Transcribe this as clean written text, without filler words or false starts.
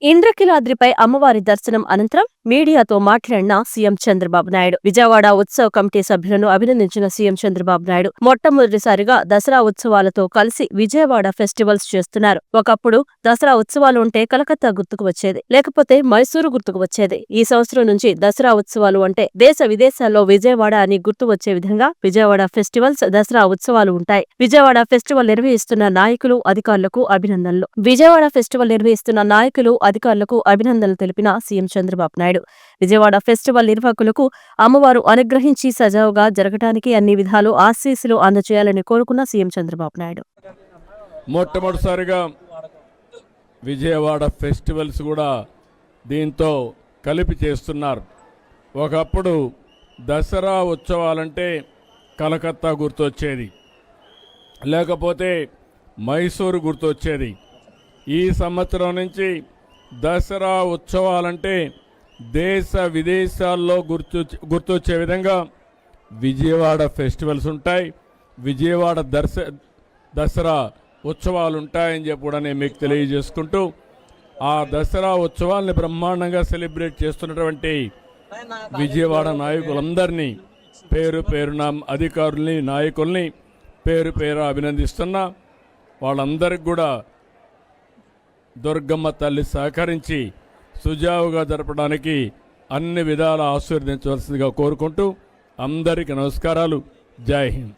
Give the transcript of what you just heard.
ఇంద్రకీలాద్రిపై అమ్మవారి దర్శనం అనంతరం మీడియాతో మాట్లాడిన సీఎం చంద్రబాబు నాయుడు విజయవాడ ఉత్సవ కమిటీ సభ్యులను అభినందించిన సీఎం చంద్రబాబు నాయుడు మొట్టమొదటిసారిగా దసరా ఉత్సవాలతో కలిసి విజయవాడ ఫెస్టివల్స్ చేస్తున్నారు. ఒకప్పుడు దసరా ఉత్సవాలు ఉంటే కలకత్తా గుర్తుకు వచ్చేది, లేకపోతే మైసూరు గుర్తుకు వచ్చేది. ఈ సంవత్సరం నుంచి దసరా ఉత్సవాలు అంటే దేశ విదేశాల్లో విజయవాడ అని గుర్తు వచ్చే విధంగా విజయవాడ ఫెస్టివల్స్, దసరా ఉత్సవాలు ఉంటాయి. విజయవాడ ఫెస్టివల్ నిర్వహిస్తున్న నాయకులు, అధికారులకు అభినందనలు. విజయవాడ ఫెస్టివల్ నిర్వహిస్తున్న నాయకులు, అధికారులకు అభినందనలు తెలిపిన సీఎం చంద్రబాబు నాయుడు విజయవాడ ఫెస్టివల్ నిర్వాహకులకు అమ్మవారు అనుగ్రహించి సజావుగా జరగడానికి అన్ని విధాలు ఆశీస్సులు అందజేయాలని కోరుకున్న సీఎం చంద్రబాబు నాయుడు మొట్టమొదటిసారిగా విజయవాడ ఫెస్టివల్స్ కూడా దీంతో కలిపి చేస్తున్నారు. ఒకప్పుడు దసరా ఉత్సవాలంటే కలకత్తా గుర్తొచ్చేది, లేకపోతే మైసూరు గుర్తొచ్చేది. ఈ సంవత్సరం నుంచి దసరా ఉత్సవాలంటే దేశ విదేశాల్లో గుర్తొచ్చే విధంగా విజయవాడ ఫెస్టివల్స్ ఉంటాయి, విజయవాడ దసరా ఉత్సవాలు ఉంటాయని చెప్పి కూడా నేను మీకు తెలియజేసుకుంటూ, ఆ దసరా ఉత్సవాల్ని బ్రహ్మాండంగా సెలబ్రేట్ చేస్తున్నటువంటి విజయవాడ నాయకులందరినీ పేరు పేరున అధికారుల్ని, నాయకుల్ని పేరు పేరు అభినందిస్తున్నా. వాళ్ళందరికీ కూడా దుర్గమ్మ తల్లి సహకరించి సుజావుగా జరపడానికి అన్ని విధాల ఆశీర్వదించవలసిందిగా కోరుకుంటూ అందరికీ నమస్కారాలు. జై హింద్.